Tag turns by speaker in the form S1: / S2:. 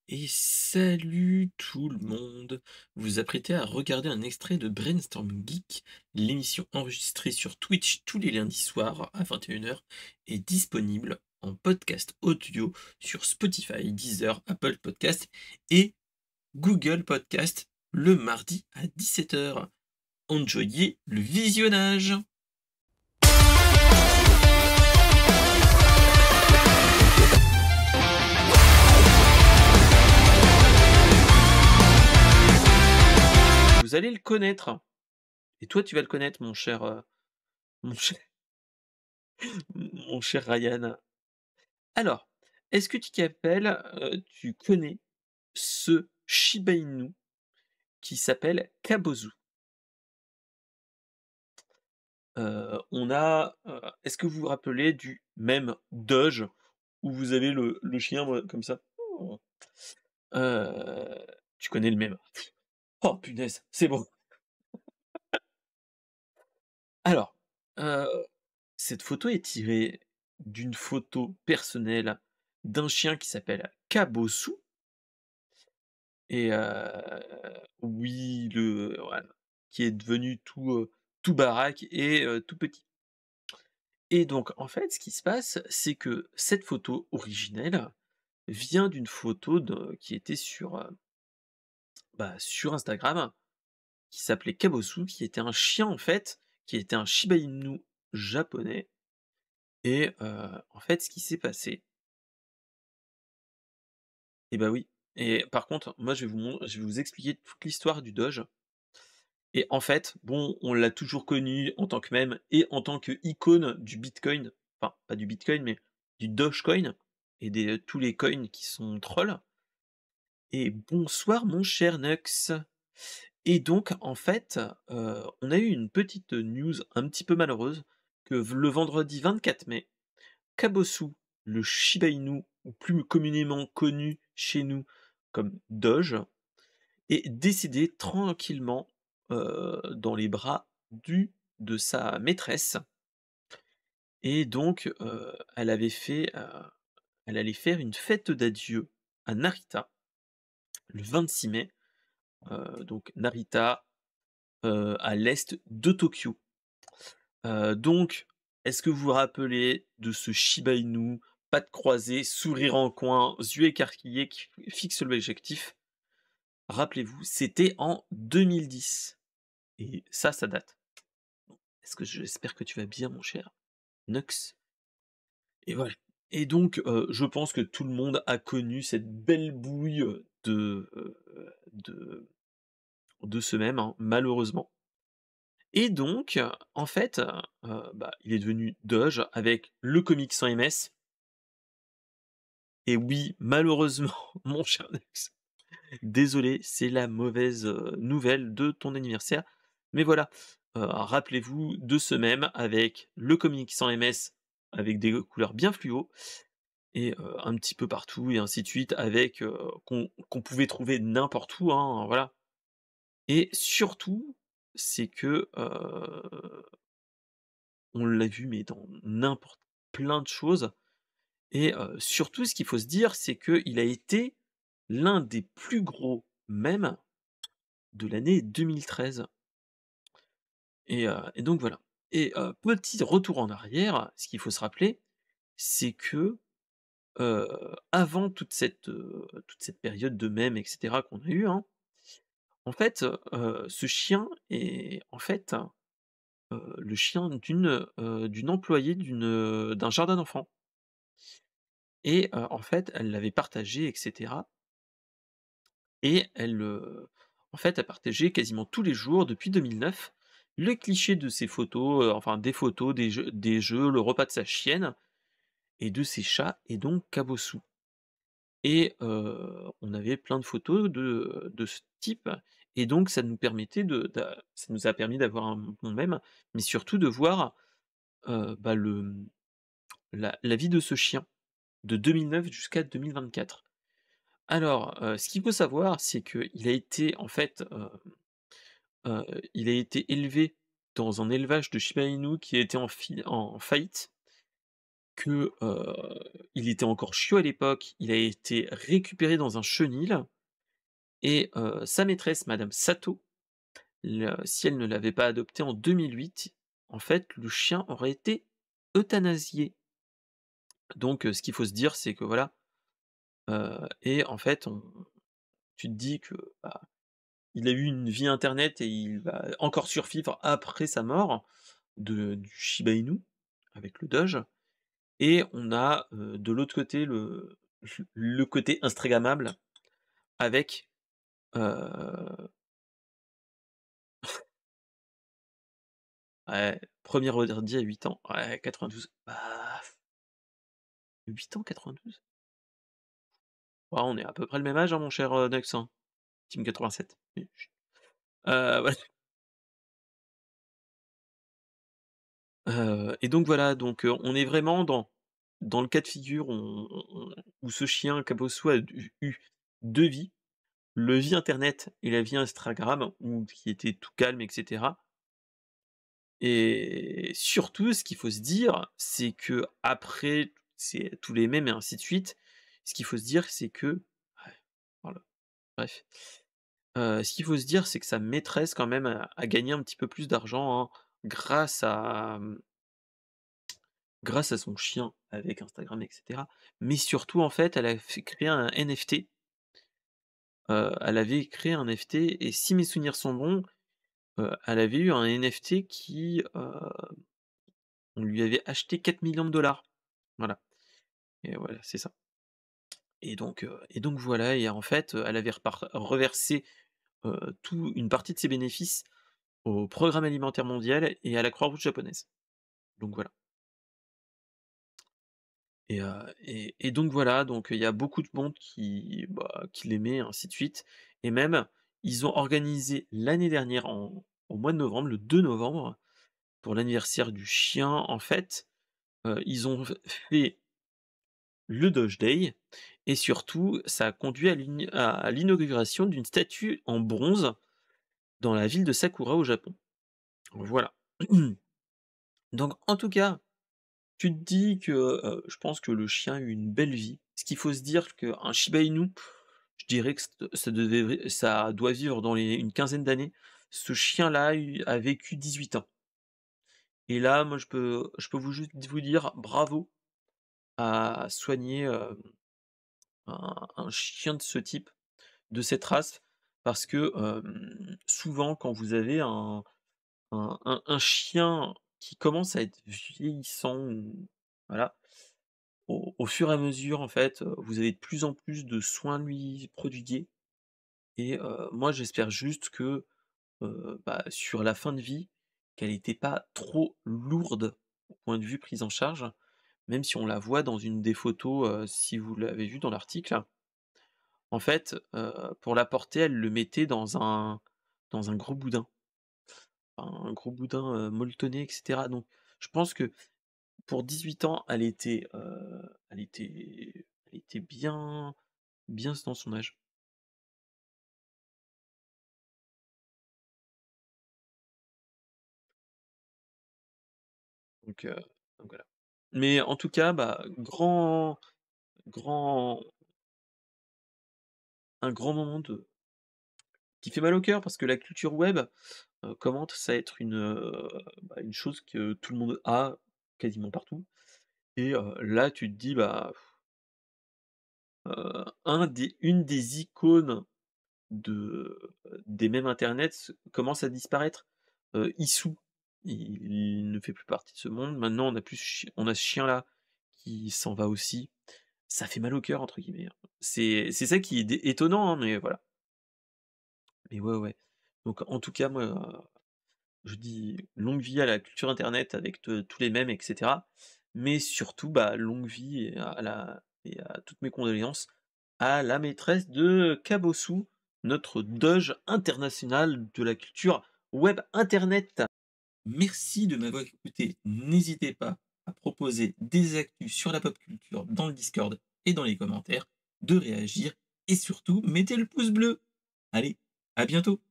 S1: Et salut tout le monde! Vous vous apprêtez à regarder un extrait de Brainstorm Geek, l'émission enregistrée sur Twitch tous les lundis soirs à 21 h est disponible en podcast audio sur Spotify, Deezer, Apple Podcast et Google Podcast le mardi à 17 h. Enjoyez le visionnage! Vous allez le connaître et toi tu vas le connaître mon cher mon cher Ryan. Alors, est-ce que tu t'appelles, tu connais ce Shiba Inu qui s'appelle Kabozu? Est-ce que vous vous rappelez du mème Doge où vous avez le chien, comme ça? Heu, Tu connais le mème? Oh punaise, c'est bon. Alors, heu, cette photo est tirée d'une photo personnelle d'un chien qui s'appelle Kabosu. Et oui, voilà, qui est devenu tout baraque et tout petit. Et donc en fait, ce qui se passe, c'est que cette photo originelle vient d'une photo qui était sur Instagram, qui s'appelait Kabosu, qui était un chien en fait, qui était un Shiba Inu japonais. Et en fait, ce qui s'est passé, et bah oui, et par contre, moi je vais vous expliquer toute l'histoire du Doge. Et en fait, bon, on l'a toujours connu en tant que mème et en tant qu'icône du Bitcoin, enfin pas du Bitcoin, mais du Dogecoin et tous les coins qui sont trolls. Et bonsoir mon cher Nux. Et donc en fait, on a eu une petite news un petit peu malheureuse que le vendredi 24 mai, Kabosu, le Shiba Inu, ou plus communément connu chez nous comme Doge, est décédé tranquillement, dans les bras de sa maîtresse. Et donc, elle allait faire une fête d'adieu à Narita le 26 mai, donc Narita, à l'est de Tokyo. Donc, est-ce que vous vous rappelez de ce Shiba Inu, pattes croisées, sourire en coin, yeux écarquillés qui fixe l'objectif? Rappelez-vous, c'était en 2010 et ça date. J'espère que tu vas bien mon cher Nux. Et voilà. Et donc, je pense que tout le monde a connu cette belle bouille, de ce mème, hein, malheureusement. Et donc, en fait, il est devenu Doge avec le comic sans MS. Et oui, malheureusement, mon cher Nux, désolé, c'est la mauvaise, nouvelle de ton anniversaire. Mais voilà, rappelez-vous de ce mème avec le comic sans MS, avec des couleurs bien fluo et un petit peu partout et ainsi de suite avec, qu'on pouvait trouver n'importe où, hein, voilà. Et surtout, c'est que, on l'a vu, mais dans n'importe plein de choses. Et surtout ce qu'il faut se dire, c'est qu'il a été l'un des plus gros mèmes de l'année 2013. Et donc voilà. Et petit retour en arrière, ce qu'il faut se rappeler, c'est que, heu, avant toute cette période de mèmes et cetera qu'on a eu, hein, en fait, ce chien est en fait, le chien d'une employée d'un jardin d'enfants. Et en fait, elle l'avait partagé et cetera. Et en fait, elle partageait quasiment tous les jours depuis 2009 le cliché de ses photos, enfin des photos, des jeux, le repas de sa chienne et de ses chats et donc Kabosu. Et on avait plein de photos de ce type et donc ça nous a permis d'avoir un bon mème, mais surtout de voir, la vie de ce chien, de 2009 jusqu'à 2024. Alors, ce qu'il faut savoir, c'est qu'il a été en fait, il a été élevé dans un élevage de Shiba Inu qui a été en faillite que, il était encore chiot à l'époque, il a été récupéré dans un chenil et sa maîtresse, madame Sato, si elle ne l'avait pas adopté en 2008, en fait, le chien aurait été euthanasié. Donc ce qu'il faut se dire, c'est que voilà, et en fait, tu te dis que, bah, il a eu une vie internet et il va encore survivre après sa mort du Shiba Inu, avec le Doge. Et on a, de l'autre côté le côté instagrammable avec, heu, ouais, 1er ordi à 8 ans, ouais, 92, bah, 8 ans, 92? Ouais, on est à peu près le même âge, hein, mon cher, Nux, hein, team 87. Ouais, et donc voilà, donc on est vraiment dans le cas de figure où ce chien Kabosu a eu 2 vies, le vie internet et la vie Instagram, où qui était tout calme et cetera. Et surtout, ce qu'il faut se dire, c'est qu'après c'est tous les mèmes et ainsi de suite, ce qu'il faut se dire, c'est que ouais, voilà, bref. Ce qu'il faut se dire, c'est que sa maîtresse quand même a gagné un petit peu plus d'argent, hein, grâce à, grâce à son chien avec Instagram et cetera. Mais surtout, en fait, elle a fait créer un NFT, elle avait créé un NFT et si mes souvenirs sont bons, elle avait eu un NFT qui, on lui avait acheté 4 millions de dollars. Voilà. Et voilà, c'est ça. Et donc voilà et en fait, elle avait reversé, tout une partie de ses bénéfices au Programme alimentaire mondial et à la Croix-Rouge japonaise. Donc voilà. Et donc voilà, donc il y a beaucoup de monde qui, bah, qui l'aimait, ainsi de suite. Et même, ils ont organisé l'année dernière au mois de novembre, le 2 novembre, pour l'anniversaire du chien, en fait, ils ont fait le Doge Day et surtout, ça a conduit à l'inauguration d'une statue en bronze dans la ville de Sakura au Japon. Voilà. Donc en tout cas, tu te dis que, je pense que le chien a eu une belle vie. Ce qu'il faut se dire qu'un Shiba Inu, je dirais que ça doit vivre dans les une quinzaine d'années. Ce chien-là a vécu 18 ans et là, moi, je peux juste vous dire bravo à soigner, un chien de ce type, de cette race, parce que, souvent quand vous avez un chien qui commence à être vieillissant ou voilà, au fur et à mesure, en fait, vous avez de plus en plus de soins lui prodigués et moi j'espère juste que, bah, sur la fin de vie, qu'elle était pas trop lourde au point de vue prise en charge, même si on la voit dans une des photos, si vous l'avez vu dans l'article. En fait, pour la porter, elle le mettait dans un gros boudin, un gros boudin, molletonné et cetera. Donc je pense que pour 18 ans, elle était bien dans son âge. Donc heu, donc voilà. Mais en tout cas, bah, grand un grand moment qui fait mal au cœur parce que la culture web, commence à être bah, une chose que tout le monde a quasiment partout et là tu te dis, bah, une des icônes des mèmes internet commence à disparaître. Issou, il ne fait plus partie de ce monde. Maintenant, on a ce chien-là qui s'en va aussi. Ça fait «mal au cœur» entre guillemets, hein. C'est ça qui est étonnant, hein, mais voilà. Mais ouais, ouais. Donc en tout cas, moi, je dis longue vie à la culture internet avec tous les mèmes et cetera. Mais surtout, bah, longue vie et à toutes mes condoléances à la maîtresse de Kabosu, notre doge international de la culture web internet. Merci de m'avoir écouté. N'hésitez pas à proposer des actus sur la pop culture dans le Discord et dans les commentaires, de réagir et surtout mettez le pouce bleu. Allez, à bientôt.